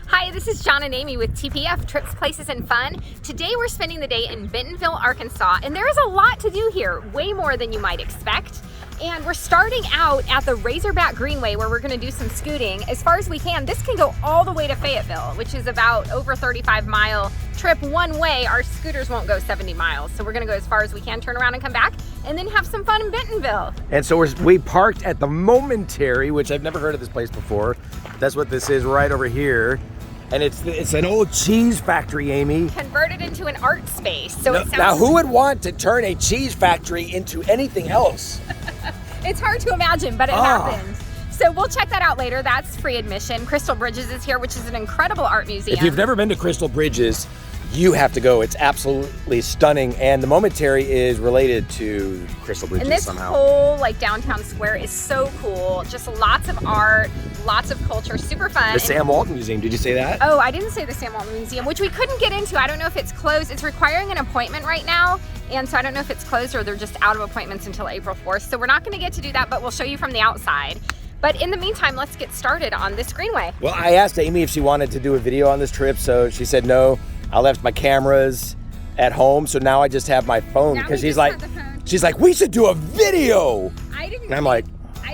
Hi, this is John and Amy with TPF, Trips, Places, and Fun. Today we're spending the day in Bentonville, Arkansas, and there is a lot to do here, way more than you might expect. And we're starting out at the Razorback Greenway where we're gonna do some scooting as far as we can. This can go all the way to Fayetteville, which is about over 35-mile trip one way. Our scooters won't go 70 miles. So we're gonna go as far as we can, turn around and come back, and then have some fun in Bentonville. And so we parked at the Momentary, which I've never heard of this place before. That's what this is right over here. And it's an old cheese factory, Amy. Converted into an art space. So it sounds... Now, who would want to turn a cheese factory into anything else? It's hard to imagine, but it happened. So we'll check that out later. That's free admission. Crystal Bridges is here, which is an incredible art museum. If you've never been to Crystal Bridges, you have to go. It's absolutely stunning. And the Momentary is related to Crystal Bridges somehow. And this whole like downtown square is so cool. Just lots of art, lots of culture, super fun. The Sam Walton Museum, did you say that? Oh, I didn't say the Sam Walton Museum, which we couldn't get into. I don't know if it's closed. It's requiring an appointment right now. And so I don't know if it's closed or they're just out of appointments until April 4th. So we're not gonna get to do that, but we'll show you from the outside. But in the meantime, let's get started on this greenway. Well, I asked Amy if she wanted to do a video on this trip, so she said no. I left my cameras at home, so now I just have my phone because she's like, we should do a video. I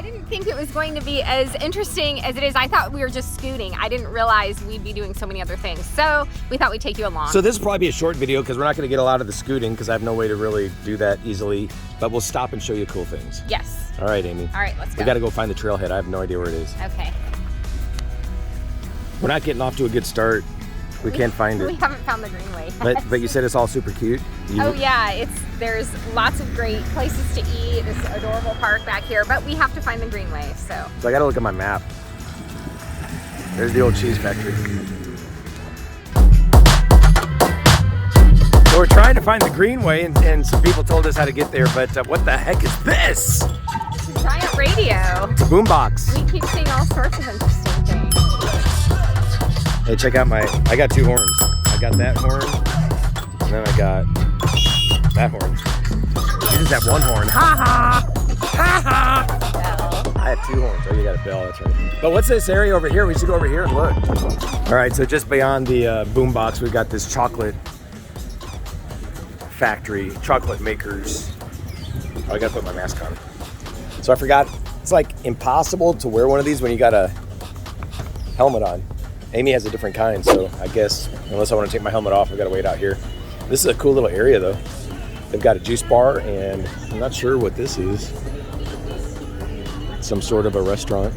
didn't think it was going to be as interesting as it is. I thought we were just scooting. I didn't realize we'd be doing so many other things. So we thought we'd take you along. So this will probably be a short video because we're not going to get a lot of the scooting because I have no way to really do that easily. But we'll stop and show you cool things. Yes. All right, Amy. All right, let's go. We got to go find the trailhead. I have no idea where it is. Okay. We're not getting off to a good start. We can't find it. We haven't found the greenway. But you said it's all super cute. Oh yeah, there's lots of great places to eat. This adorable park back here, but we have to find the greenway. So I got to look at my map. There's the old cheese factory. So we're trying to find the greenway, and some people told us how to get there. But what the heck is this? It's a giant radio. It's a boombox. We keep seeing all sorts of interesting things. Hey, check out I got two horns. I got that horn, and then I got that horn. You just have one horn. Ha ha! Ha ha! I have two horns. Oh, you got a bell, that's right. But what's this area over here? We should go over here and look. All right, so just beyond the boombox, we've got this chocolate factory, chocolate makers. Oh, I gotta put my mask on. So I forgot, it's like impossible to wear one of these when you got a helmet on. Amy has a different kind, so I guess unless I want to take my helmet off, I've got to wait out here. This is a cool little area, though. They've got a juice bar, and I'm not sure what this is. Some sort of a restaurant.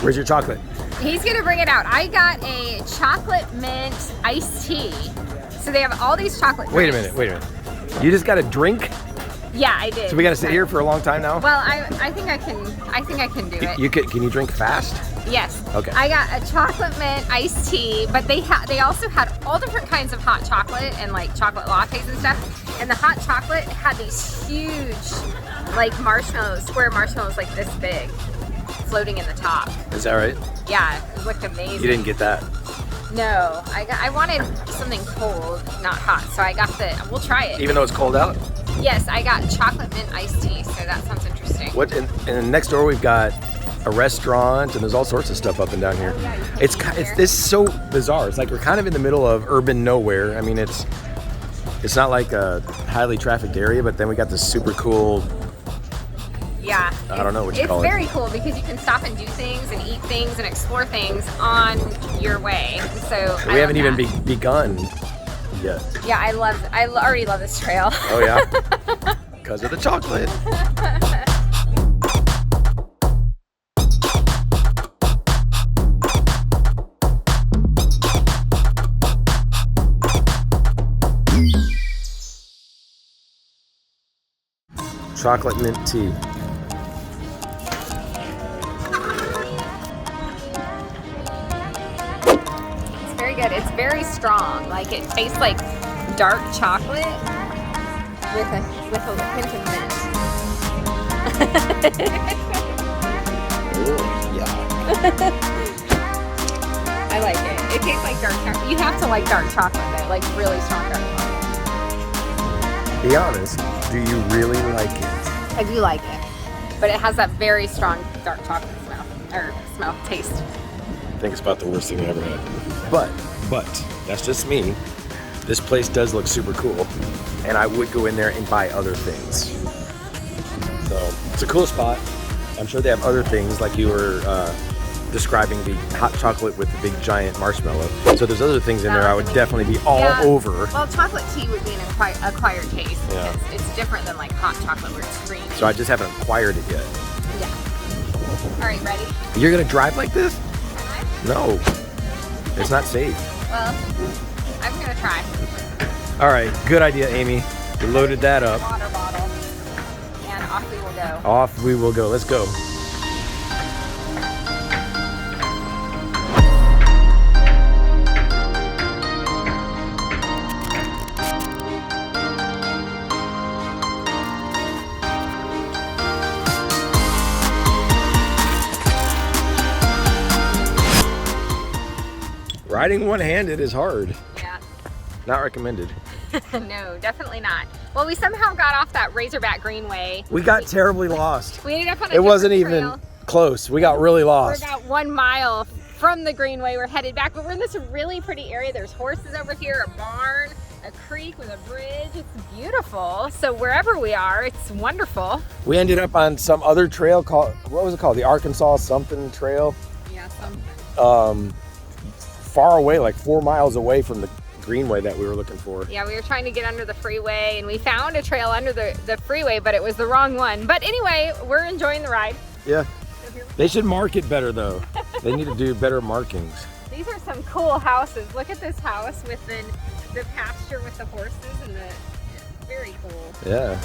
Where's your chocolate? He's gonna bring it out. I got a chocolate mint iced tea. So they have all these chocolate drinks. Wait a minute. You just got a drink? Yeah, I did. So we got to sit here for a long time now? Well, I think I can do it. Can you drink fast? Yes. Okay. I got a chocolate mint iced tea, but they also had all different kinds of hot chocolate and like chocolate lattes and stuff. And the hot chocolate had these huge like marshmallows, square marshmallows like this big, floating in the top. Is that right? Yeah, it looked amazing. You didn't get that? No, I wanted something cold, not hot. So I got we'll try it. Even though it's cold out? Yes, I got chocolate mint iced tea, so that sounds interesting. And next door we've got a restaurant, and there's all sorts of stuff up and down here. Oh, yeah, It's this is so bizarre. It's like we're kind of in the middle of urban nowhere. I mean, it's not like a highly trafficked area, but then we got this super cool. Yeah. I don't know what you call it. It's very cool because you can stop and do things and eat things and explore things on your way. So we haven't even begun yet. Yeah, I already love this trail. Oh yeah, because of the chocolate. Chocolate mint tea. It's very good. It's very strong. Like it tastes like dark chocolate with a hint of mint. Ooh, yeah. I like it. It tastes like dark chocolate. You have to like dark chocolate though, like really strong dark chocolate. Be honest, do you really like it? I do like it. but it has that very strong dark chocolate taste. I think it's about the worst thing I ever had. But that's just me. This place does look super cool, and I would go in there and buy other things. So it's a cool spot. I'm sure they have other things, like you were describing the hot chocolate with the big giant marshmallow. So there's other things in there I would definitely be all over. Well, chocolate tea would be an acquired taste, because it's different than like hot chocolate where it's creamy. So I just haven't acquired it yet. Yeah. All right, ready? You're gonna drive like this? Can I? No, it's not safe. Well, I'm gonna try. All right, good idea, Amy. We loaded that up. Water bottle, and off we will go. Off we will go. Let's go. Riding one-handed is hard. Yeah. Not recommended. No, definitely not. Well, we somehow got off that Razorback Greenway. We got terribly lost. We ended up on a It wasn't even trail. close. We got really lost. We're about 1 mile from the Greenway. We're headed back, but we're in this really pretty area. There's horses over here, a barn, a creek with a bridge. It's beautiful. So wherever we are, it's wonderful. We ended up on some other trail called, what was it called? The Arkansas something trail. Yeah, something. Far away, like 4 miles away from the Greenway that we were looking for. Yeah, we were trying to get under the freeway, and we found a trail under the freeway, but it was the wrong one. But anyway, we're enjoying the ride. Yeah. They should mark it better though. They need to do better markings. These are some cool houses. Look at this house with the pasture with the horses and it's very cool. Yeah.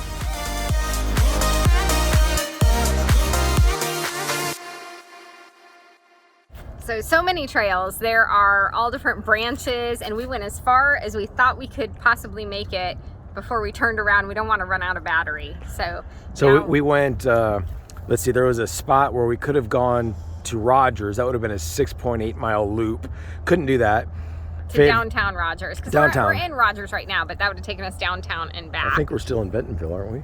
So many trails. There are all different branches, and we went as far as we thought we could possibly make it before we turned around. We don't want to run out of battery. So now, we went, let's see, there was a spot where we could have gone to Rogers. That would have been a 6.8 mile loop. Couldn't do that. To downtown Rogers. Because downtown. we're in Rogers right now, but that would have taken us downtown and back. I think we're still in Bentonville, aren't we?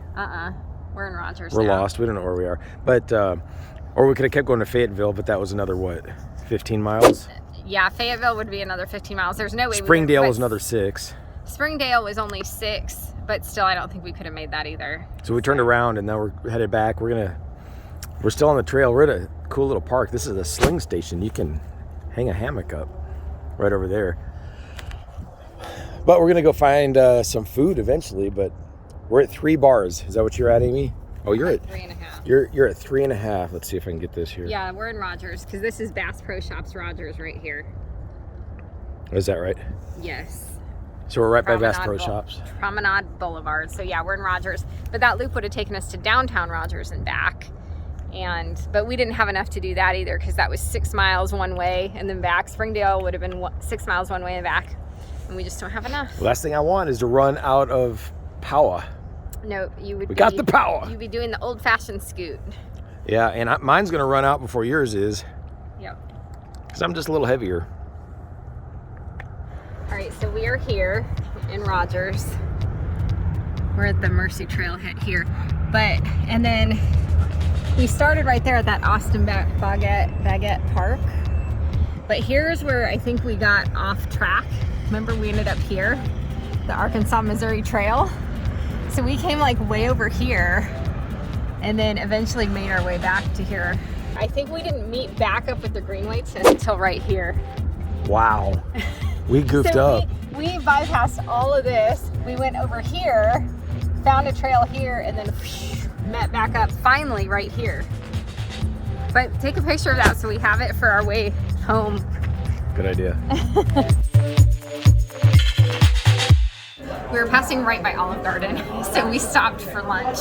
We're in Rogers We're now. lost. We don't know where we are. But, or we could have kept going to Fayetteville, but that was another, what, 15 miles? Yeah, Fayetteville would be another 15 miles. There's no way Springdale was another 6. Springdale was only 6, but still I don't think we could have made that either. So we turned around and now we're headed back. We're still on the trail. We're at a cool little park. This is a sling station. You can hang a hammock up right over there. But we're gonna go find some food eventually, but we're at 3 bars. Is that what you're at, Amy? Oh, you're at 3.5. You're at 3.5. Let's see if I can get this here. Yeah, we're in Rogers because this is Bass Pro Shops Rogers right here. Is that right? Yes. So we're right by Bass Pro Shops. Promenade Boulevard. So yeah, we're in Rogers. But that loop would have taken us to downtown Rogers and back. But we didn't have enough to do that either because that was 6 miles one way and then back. Springdale would have been 6 miles one way and back. And we just don't have enough. Last thing I want is to run out of power. No, you would. We got the power. You'd be doing the old-fashioned scoot. Yeah, and mine's gonna run out before yours is. Yep. Because I'm just a little heavier. All right, so we are here in Rogers. We're at the Mercy Trailhead here, and then we started right there at that Austin Baguette Park. But here's where I think we got off track. Remember, we ended up here, the Arkansas-Missouri Trail. So we came like way over here and then eventually made our way back to here. I think we didn't meet back up with the Greenway until right here. Wow. We goofed up. We bypassed all of this. We went over here, found a trail here, and then met back up finally right here. But take a picture of that so we have it for our way home. Good idea. We were passing right by Olive Garden, so we stopped for lunch.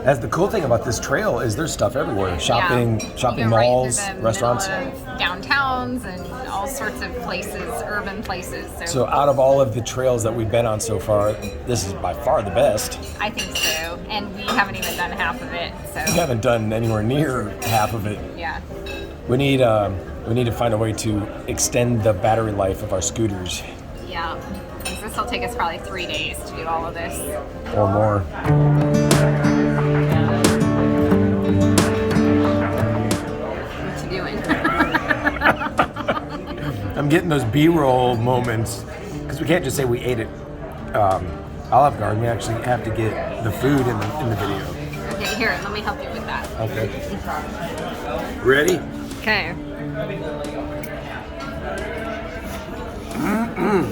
That's the cool thing about this trail is there's stuff everywhere. Shopping malls, right restaurants. Downtowns and all sorts of places, urban places. So out of all of the trails that we've been on so far, this is by far the best. I think so, and we haven't even done half of it. So We haven't done anywhere near half of it. Yeah. We need to find a way to extend the battery life of our scooters. Yeah. This will take us probably 3 days to do all of this. Or more. I'm getting those B-roll moments because we can't just say we ate at Olive Garden. We actually have to get the food in the video. Okay, here, let me help you with that. Okay. Ready? Okay.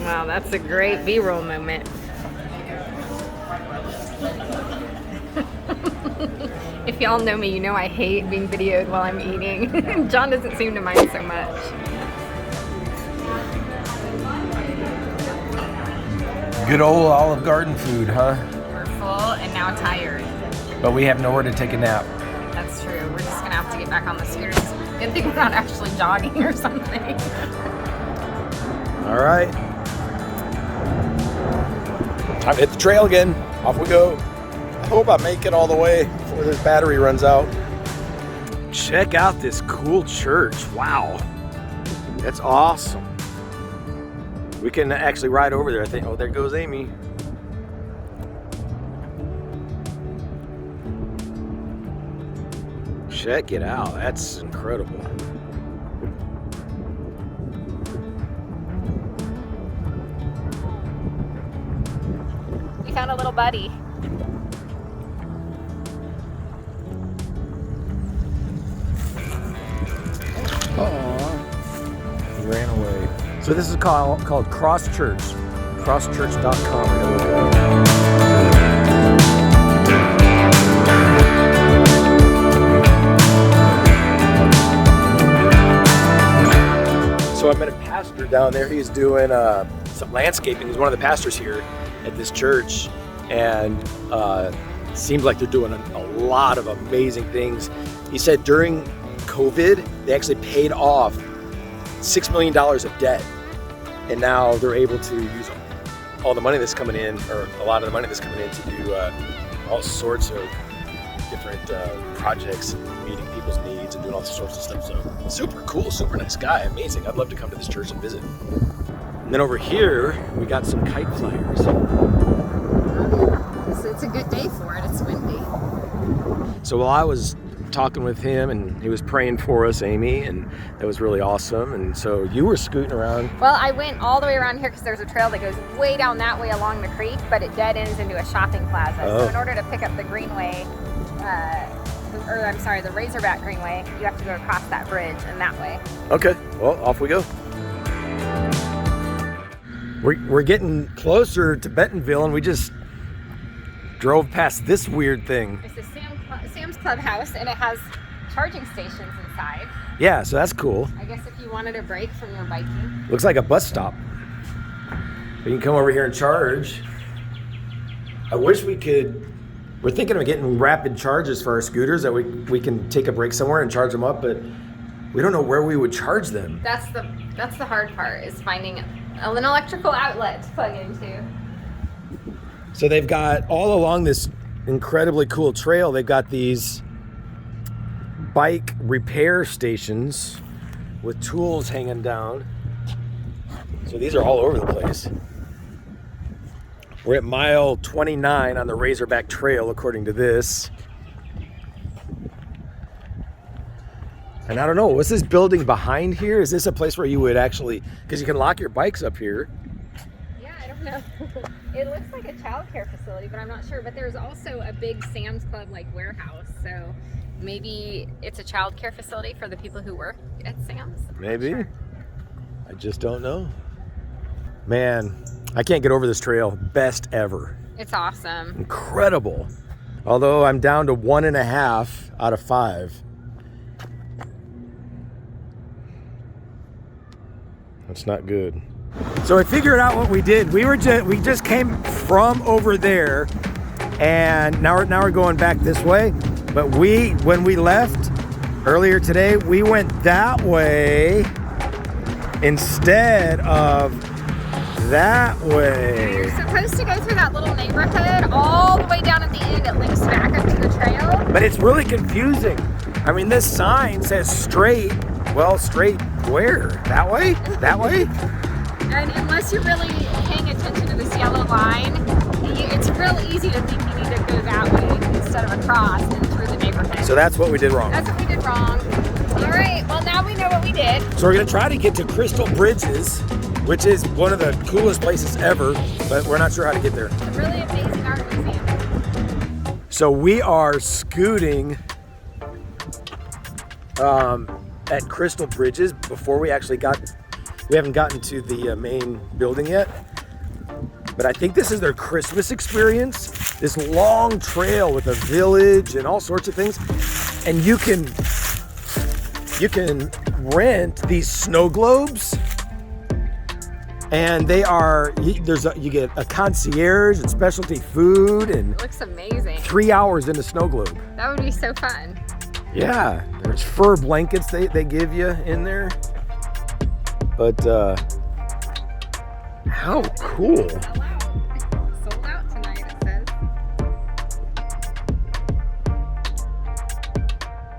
Wow, that's a great B-roll moment. If y'all know me, you know I hate being videoed while I'm eating. John doesn't seem to mind so much. Good old Olive Garden food, huh? We're full and now tired. But we have nowhere to take a nap. That's true. We're just gonna have to get back on the scooters. Good thing we're not actually jogging or something. All right. Time to hit the trail again. Off we go. I hope I make it all the way before this battery runs out. Check out this cool church. Wow. That's awesome. We can actually ride over there, I think. Oh, there goes Amy. Check it out. That's incredible. We found a little buddy. Aww. He ran away. So this is called Cross Church. Crosschurch.com. So I met a pastor down there. He's doing some landscaping. He's one of the pastors here at this church, and seems like they're doing a lot of amazing things. He said during COVID, they actually paid off $6 million of debt, and now they're able to use all the money that's coming in, or a lot of the money that's coming in, to do all sorts of different projects, meeting people's needs and doing all sorts of stuff. So super cool, super nice guy, amazing. I'd love to come to this church and visit. And then over here, we got some kite flyers. So it's a good day for it. It's windy. So while I was talking with him, and he was praying for us, Amy, and that was really awesome. And so you were scooting around. Well, I went all the way around here because there's a trail that goes way down that way along the creek, but it dead ends into a shopping plaza. Oh. So in order to pick up the Greenway, the Razorback Greenway, you have to go across that bridge and that way. Okay, well, off we go. We're getting closer to Bentonville, and we just drove past this weird thing. It's a Sam's Club house, and it has charging stations inside. Yeah, so that's cool. I guess if you wanted a break from your biking. Looks like a bus stop. You can come over here and charge. I wish we could. We're thinking of getting rapid charges for our scooters that we can take a break somewhere and charge them up, but we don't know where we would charge them. That's the hard part, is finding an electrical outlet to plug into. So they've got all along this incredibly cool trail, they've got these bike repair stations with tools hanging down. So these are all over the place. We're at mile 29 on the Razorback Trail, according to this. And I don't know, what's this building behind here? Is this a place where you would actually, because you can lock your bikes up here. Yeah, I don't know. It looks like a childcare facility, but I'm not sure. But there's also a big Sam's Club like warehouse, so maybe it's a childcare facility for the people who work at Sam's. Maybe. Sure. I just don't know. Man, I can't get over this trail. Best ever. It's awesome. Incredible. Although I'm down to 1.5 out of 5. That's not good. So I figured out what we did. We just came from over there, and now we're going back this way. But when we left earlier today, we went that way instead of that way. You're supposed to go through that little neighborhood all the way down at the end. It links back up to the trail. But it's really confusing. I mean, this sign says straight. Well, straight where? That way? That way? And unless you're really paying attention to this yellow line, it's real easy to think you need to go that way instead of across and through the neighborhood. So that's what we did wrong. That's what we did wrong. All right, well now we know what we did. So we're gonna try to get to Crystal Bridges, which is one of the coolest places ever, but we're not sure how to get there. A really amazing art museum. So we are scooting at Crystal Bridges before we haven't gotten to the main building yet. But I think this is their Christmas experience. This long trail with a village and all sorts of things. And you can rent these snow globes. And they are, you get a concierge and specialty food and It looks amazing. 3 hours in a snow globe. That would be so fun. Yeah, there's fur blankets they give you in there. But how cool. Sold out tonight, it says.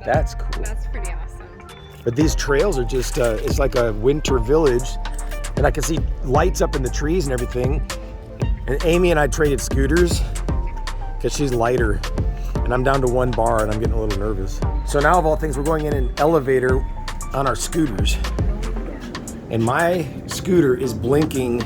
That's cool. That's pretty awesome. But these trails are just, it's like a winter village. And I can see lights up in the trees and everything. And Amy and I traded scooters because she's lighter. And I'm down to 1 bar and I'm getting a little nervous. So now of all things, we're going in an elevator on our scooters. And my scooter is blinking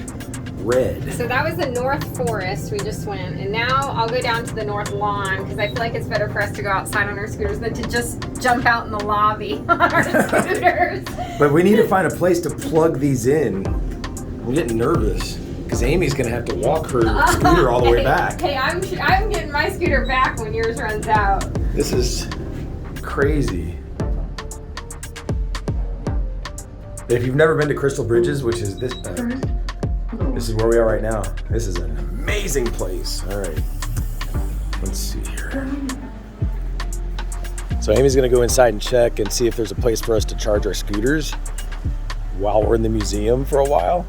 red. So that was the North Forest we just went. And now I'll go down to the North Lawn because I feel like it's better for us to go outside on our scooters than to just jump out in the lobby on our scooters. But we need to find a place to plug these in. I'm getting nervous because Amy's gonna have to walk her scooter all the way back. Hey, I'm getting my scooter back when yours runs out. This is crazy. If you've never been to Crystal Bridges, which is this is where we are right now. This is an amazing place. All right, let's see here. So Amy's gonna go inside and check and see if there's a place for us to charge our scooters while we're in the museum for a while.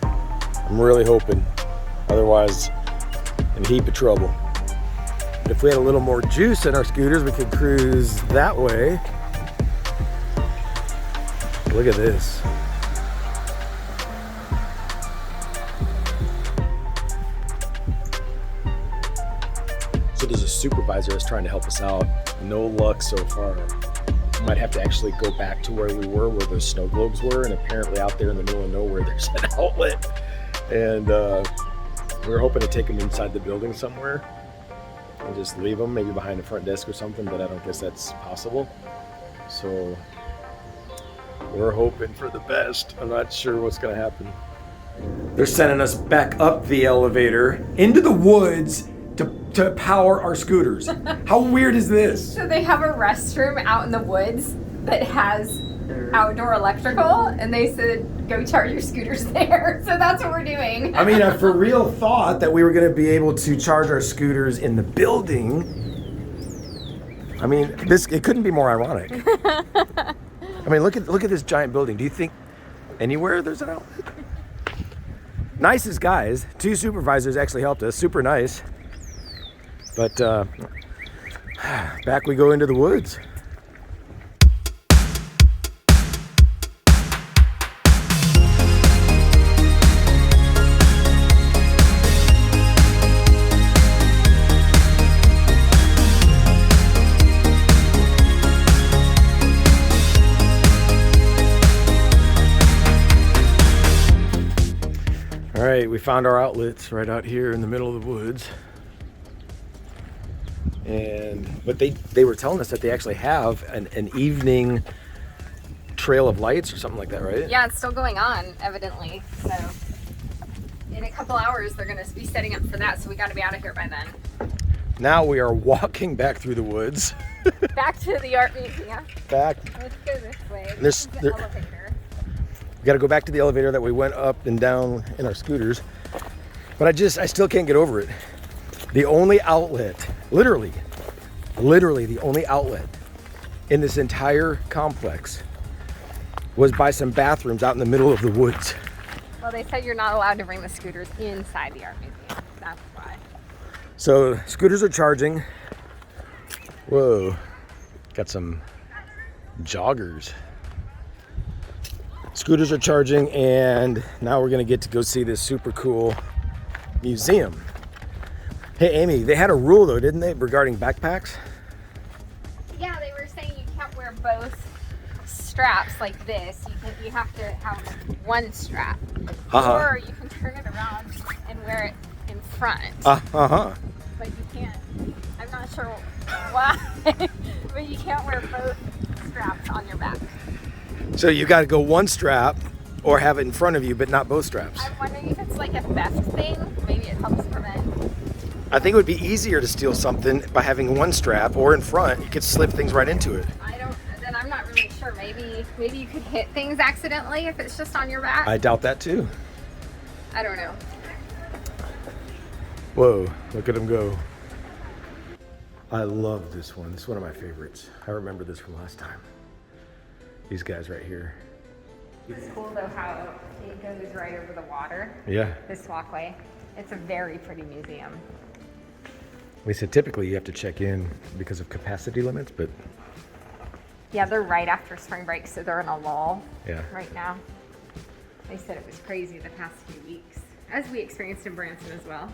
I'm really hoping, otherwise in a heap of trouble. But if we had a little more juice in our scooters, we could cruise that way. Look at this. So there's a supervisor that's trying to help us out. No luck so far. We might have to actually go back to where we were, where those snow globes were, and apparently out there in the middle of nowhere there's an outlet. And we were hoping to take them inside the building somewhere and just leave them, maybe behind the front desk or something, but I don't guess that's possible. So we're hoping for the best. I'm not sure what's gonna happen. They're sending us back up the elevator into the woods to power our scooters. How weird is this? So they have a restroom out in the woods that has outdoor electrical, and they said go charge your scooters there. So that's what we're doing. I mean, I for real thought that we were gonna be able to charge our scooters in the building. I mean, it couldn't be more ironic. I mean, look at this giant building. Do you think anywhere there's an outlet? Nicest guys. 2 supervisors actually helped us. Super nice. But back we go into the woods. All right, we found our outlets right out here in the middle of the woods. But they were telling us that they actually have an evening trail of lights or something like that, right? Yeah, it's still going on, evidently. So in a couple hours, they're going to be setting up for that. So we got to be out of here by then. Now we are walking back through the woods. Back to the art museum. Back. Let's go this way. There's the elevator. We got to go back to the elevator that we went up and down in our scooters. But I still can't get over it. The only outlet, literally the only outlet in this entire complex was by some bathrooms out in the middle of the woods. Well, they said you're not allowed to bring the scooters inside the art museum. That's why. So scooters are charging. Whoa, got some joggers. Scooters are charging, and now we're gonna get to go see this super cool museum. Hey Amy, they had a rule though, didn't they, regarding backpacks? Yeah, they were saying you can't wear both straps like this. You have to have one strap, or you can turn it around and wear it in front. But you can't. I'm not sure why, but you can't wear both straps on your back. So you got to go one strap, or have it in front of you, but not both straps. I'm wondering if it's like a theft thing. Maybe it helps prevent. I think it would be easier to steal something by having one strap, or in front, you could slip things right into it. Then I'm not really sure. Maybe you could hit things accidentally if it's just on your back. I doubt that too. I don't know. Whoa, look at him go. I love this one. This is one of my favorites. I remember this from last time. These guys right here. It's cool though how it goes right over the water. Yeah. This walkway. It's a very pretty museum. They said typically you have to check in because of capacity limits, but... Yeah, they're right after spring break, so they're in a lull right now. They said it was crazy the past few weeks, as we experienced in Branson as well.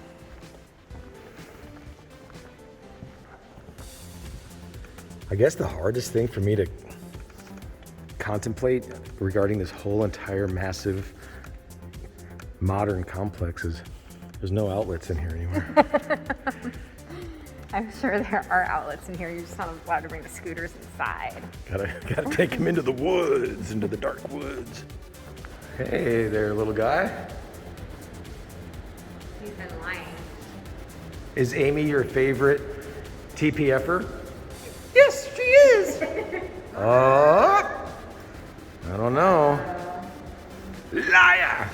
I guess the hardest thing for me to contemplate regarding this whole entire massive modern complex is there's no outlets in here anymore. I'm sure there are outlets in here. You're just not allowed to bring the scooters inside. Gotta take him into the woods, into the dark woods. Hey there, little guy. He's been lying. Is Amy your favorite TPFer? Yes, she is. I don't know. Liar.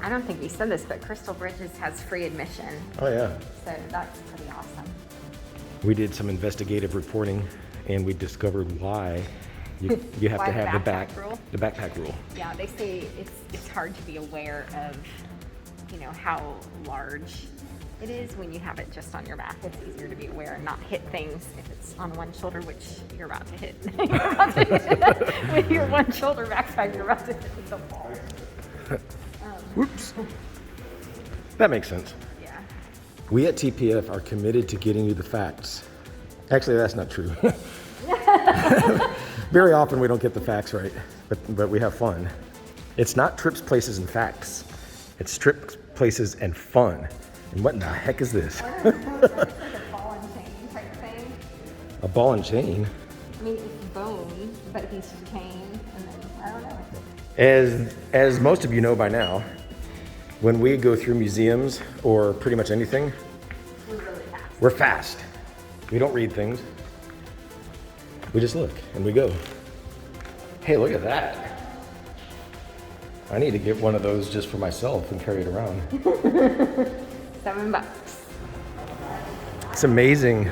I don't think we said this, but Crystal Bridges has free admission. Oh yeah. So that's pretty awesome. We did some investigative reporting, and we discovered why you have Why to have the backpack rule? The backpack rule. Yeah, they say it's hard to be aware of, how large it is when you have it just on your back. It's easier to be aware and not hit things if it's on one shoulder, which you're about to hit. With your one shoulder backpack, you're about to hit the ball. Whoops. That makes sense. Yeah. We at TPF are committed to getting you the facts. Actually, that's not true. Very often we don't get the facts right, but we have fun. It's not trips, places, and facts. It's trips, places, and fun. And what in the heck is this? It's like a ball and chain type thing. A ball and chain? I mean, it's bone, but he's just chain, and then, I don't know. As most of you know by now, when we go through museums or pretty much anything, We're really fast. we're fast. We don't read things. We just look and we go. Hey, look at that. I need to get one of those just for myself and carry it around. $7. It's amazing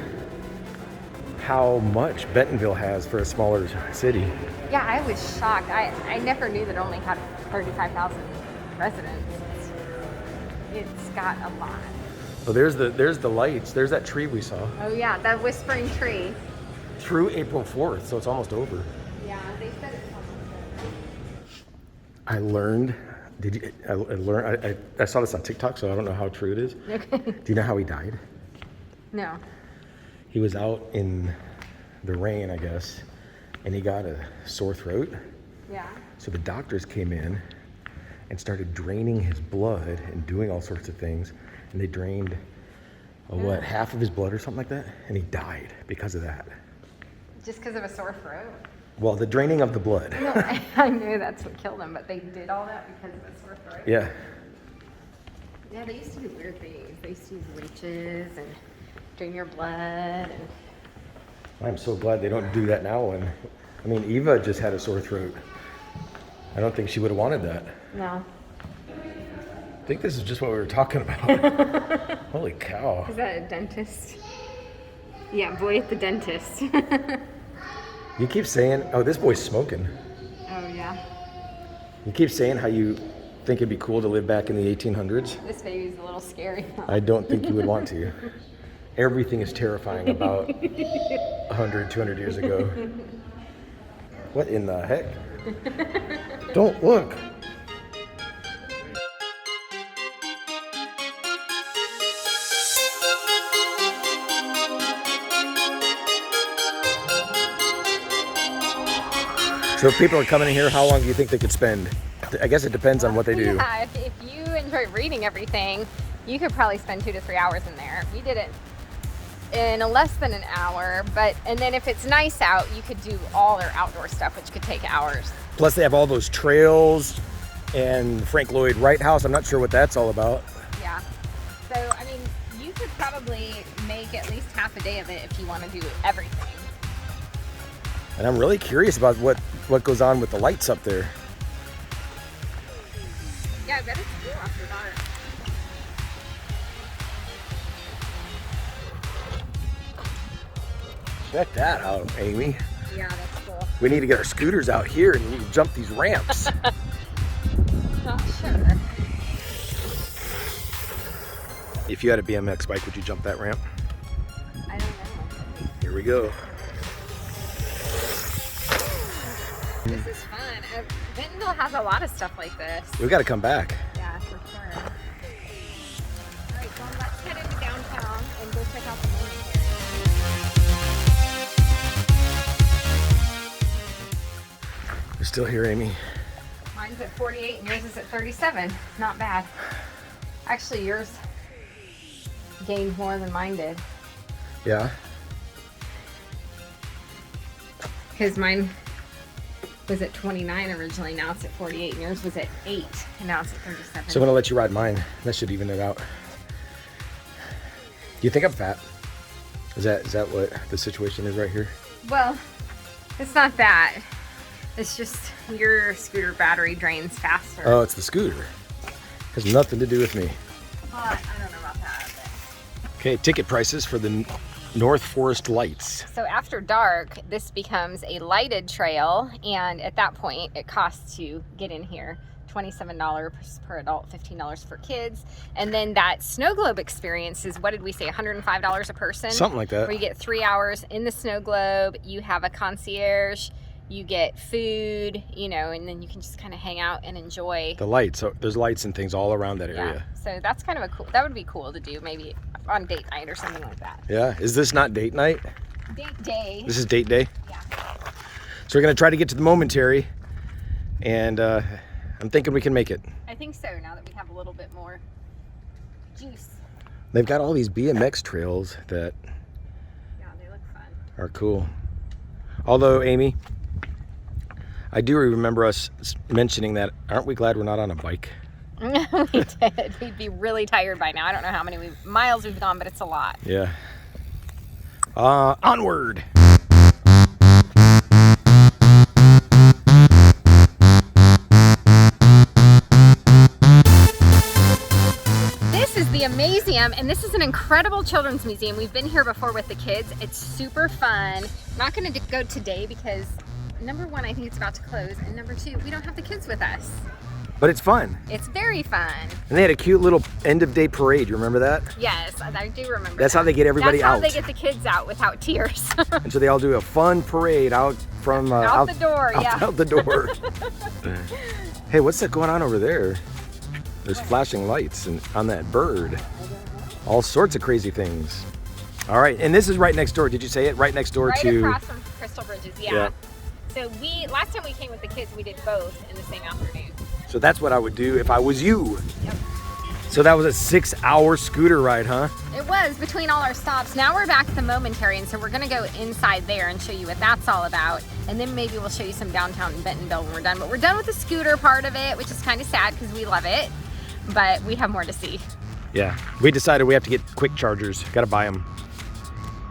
how much Bentonville has for a smaller city. Yeah, I was shocked. I never knew that it only had 35,000 residents. It's got a lot. Oh, there's the lights. There's that tree we saw. Oh yeah, that whispering tree. Through April 4th, so it's almost over. Yeah, they said it's almost over. I learned. I saw this on TikTok, so I don't know how true it is. Okay. Do you know how he died? No. He was out in the rain, I guess, and he got a sore throat. Yeah. So the doctors came in and started draining his blood and doing all sorts of things. And they drained, half of his blood or something like that? And he died because of that. Just because of a sore throat? Well, the draining of the blood. No, I knew that's what killed him, but they did all that because of a sore throat. Yeah. Yeah, they used to do weird things. They used to use leeches and drain your blood. And I'm so glad they don't do that now. And I mean, Eva just had a sore throat. I don't think she would have wanted that. No. I think this is just what we were talking about. Holy cow. Is that a dentist? Yeah, boy at the dentist. You keep saying, oh, this boy's smoking. Oh, yeah. You keep saying how you think it'd be cool to live back in the 1800s. This baby's a little scary. I don't think you would want to. Everything is terrifying about 100, 200 years ago. What in the heck? Don't look. So if people are coming in here, how long do you think they could spend? I guess it depends on what they do. Yeah, if you enjoy reading everything, you could probably spend 2 to 3 hours in there. We did it in less than an hour, and then if it's nice out, you could do all their outdoor stuff, which could take hours. Plus they have all those trails and Frank Lloyd Wright House. I'm not sure what that's all about. Yeah. So, I mean, you could probably make at least half a day of it if you want to do everything. And I'm really curious about what goes on with the lights up there. Yeah, I bet it's cool after dark. Check that out, Amy. Yeah, that's cool. We need to get our scooters out here and we can jump these ramps. Not sure. If you had a BMX bike, would you jump that ramp? I don't know. Here we go. This is fun. Bentonville has a lot of stuff like this. We got to come back. Yeah, for sure. All right, well, let's head into downtown and go check out the Momentary. You're still here, Amy. Mine's at 48 and yours is at 37. Not bad. Actually, yours gained more than mine did. Yeah. Because mine was at 29 originally, now it's at 48, and yours was at 8, and now it's at 37. So I'm gonna let you ride mine. That should even it out. Do you think I'm fat? Is that what the situation is right here? Well, it's not that. It's just your scooter battery drains faster. Oh, it's the scooter. Has nothing to do with me. But I don't know about that. Okay, ticket prices for the North Forest Lights. So after dark, this becomes a lighted trail, and at that point, it costs to get in here $27 per adult, $15 for kids. And then that snow globe experience is, what did we say, $105 a person? Something like that. Where you get 3 hours in the snow globe, you have a concierge, you get food, you know, and then you can just kind of hang out and enjoy the lights. So there's lights and things all around that area. Yeah. So that's kind of a cool, that would be cool to do maybe on date night or something like that. Yeah. Is this not date night? Date day. This is date day? Yeah. So we're going to try to get to the Momentary, and I'm thinking we can make it. I think so, now that we have a little bit more juice. They've got all these BMX trails that Yeah, they look fun. are cool. Although, Amy, I do remember us mentioning that, aren't we glad we're not on a bike? We did. We'd be really tired by now. I don't know how many miles we've gone, but it's a lot. Yeah. Onward! This is the Amazeum, and this is an incredible children's museum. We've been here before with the kids. It's super fun. I'm not going to go today because, number one, I think it's about to close, and number two, we don't have the kids with us. But it's fun. It's very fun. And they had a cute little end of day parade. You remember that? Yes, I do remember. That's how they get everybody out. That's how they get the kids out without tears. And so they all do a fun parade out from out the door. Out the door. Hey, what's that going on over there? There's flashing lights and on that bird. All sorts of crazy things. All right, and this is right next door. Did you say it? Right next door right to... across from Crystal Bridges, yeah. So last time we came with the kids, we did both in the same afternoon. So that's what I would do if I was you. Yep. So that was a 6-hour scooter ride, huh? It was, between all our stops. Now we're back at the Momentary, and so we're gonna go inside there and show you what that's all about. And then maybe we'll show you some downtown in Bentonville when we're done. But we're done with the scooter part of it, which is kind of sad because we love it. But we have more to see. Yeah, we decided we have to get quick chargers. Gotta buy them.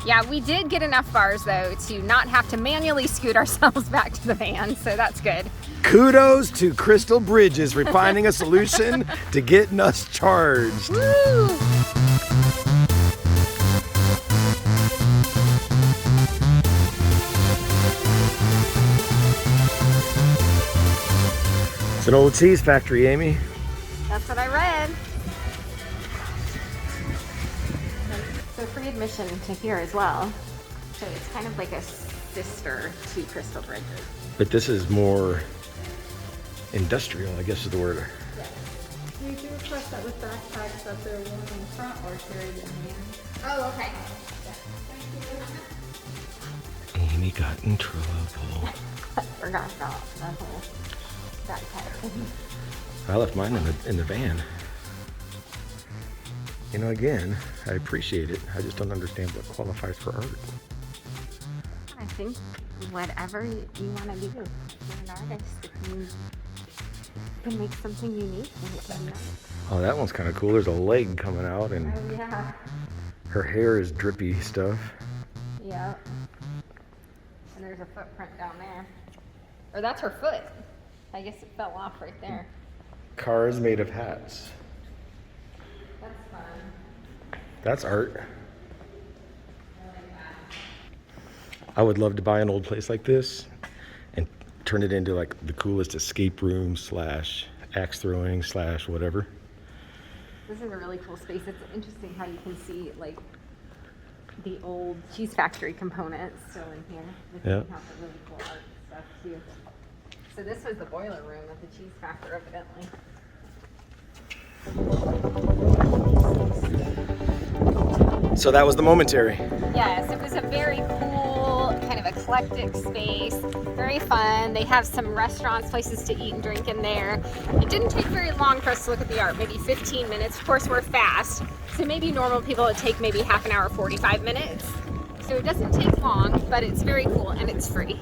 Yeah, we did get enough bars though to not have to manually scoot ourselves back to the van, so that's good. Kudos to Crystal Bridges for finding a solution to getting us charged. Woo! It's an old cheese factory, Amy. That's what I read. So free admission to here as well. So it's kind of like a sister to Crystal Bridges. But this is more industrial, I guess is the word. We do request that with backpacks that they're worn in front or carried in hand. Oh, okay. Amy got in trouble. forgot about that whole backpack thing. I left mine in the van. You know, again, I appreciate it. I just don't understand what qualifies for art. I think whatever you want to do, you're an artist. If you can make something unique, then it can be nice. Oh, that one's kind of cool. There's a leg coming out, and Oh yeah. her hair is drippy stuff. Yep. And there's a footprint down there. Or that's her foot. I guess it fell off right there. Cars made of hats. That's fun. That's art. I would love to buy an old place like this and turn it into like the coolest escape room / axe throwing / whatever. This is a really cool space. It's interesting how you can see like the old cheese factory components still in here. This Yeah. has the really cool art stuff too. So this was the boiler room at the cheese factory, evidently. So that was the Momentary. Yes, it was a very cool, kind of eclectic space. Very fun. They have some restaurants, places to eat and drink in there. It didn't take very long for us to look at the art, maybe 15 minutes. Of course, we're fast. So maybe normal people would take maybe half an hour, 45 minutes. So it doesn't take long, but it's very cool and it's free.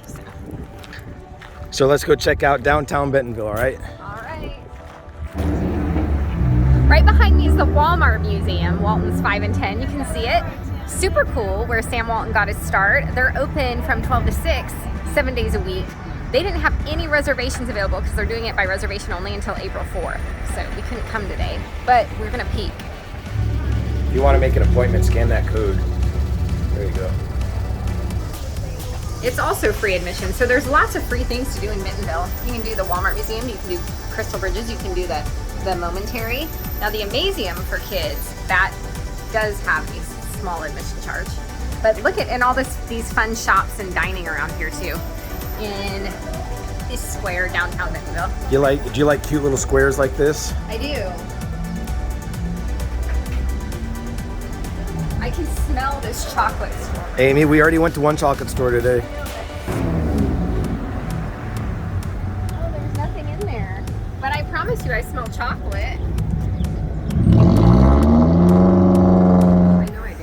So let's go check out downtown Bentonville, all right? All right. Right behind me is the Walmart Museum, Walton's 5 and 10. You can see it. Super cool, where Sam Walton got his start. They're open from 12 to 6, 7 days a week. They didn't have any reservations available because they're doing it by reservation only until April 4th. So we couldn't come today, but we're gonna peek. If you want to make an appointment, scan that code. There you go. It's also free admission, so there's lots of free things to do in Bentonville. You can do the Walmart Museum, you can do Crystal Bridges, you can do the Momentary. Now the Amazium for kids, that does have a small admission charge. But look at, and all these fun shops and dining around here too, in this square downtown Bentonville. Do you like cute little squares like this? I do. I can smell this chocolate store. Amy, we already went to one chocolate store today. Oh, there's nothing in there. But I promise you I smell chocolate. I know I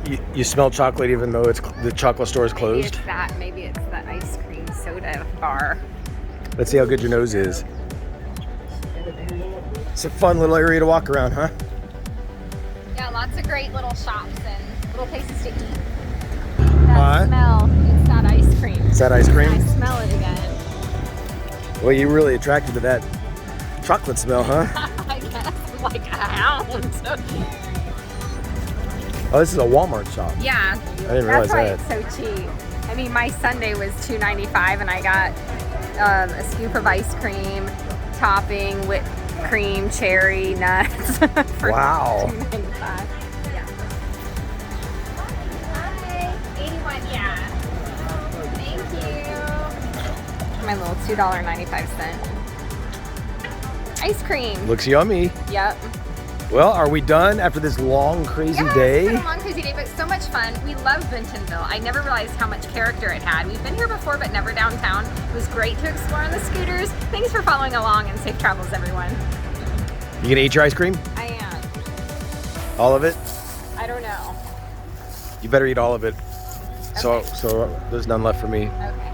do. You smell chocolate even though the chocolate store is closed? Maybe it's that. Maybe it's the ice cream soda bar. Let's see how good your nose is. It's a fun little area to walk around, huh? Yeah, lots of great little shops and little places to eat. Huh? That smell, it's that ice cream. Is that ice cream? I smell it again. Well, you're really attracted to that chocolate smell, huh? I guess I'm like a hound. Oh, this is a Walmart shop. Yeah, I didn't realize that's that. why it's so cheap. I mean, my sundae was $2.95 and I got a scoop of ice cream, topping, whipped cream, cherry, nuts for Wow. $2.95. Yeah. Hi. 81, yeah. Thank you. My little $2.95 ice cream. Looks yummy. Yep. Well, are we done after this long, crazy day? It's been a long, crazy day, but so much fun. We love Bentonville. I never realized how much character it had. We've been here before, but never downtown. It was great to explore on the scooters. Thanks for following along, and safe travels, everyone. You gonna eat your ice cream? I am. All of it? I don't know. You better eat all of it. Okay. So there's none left for me. Okay.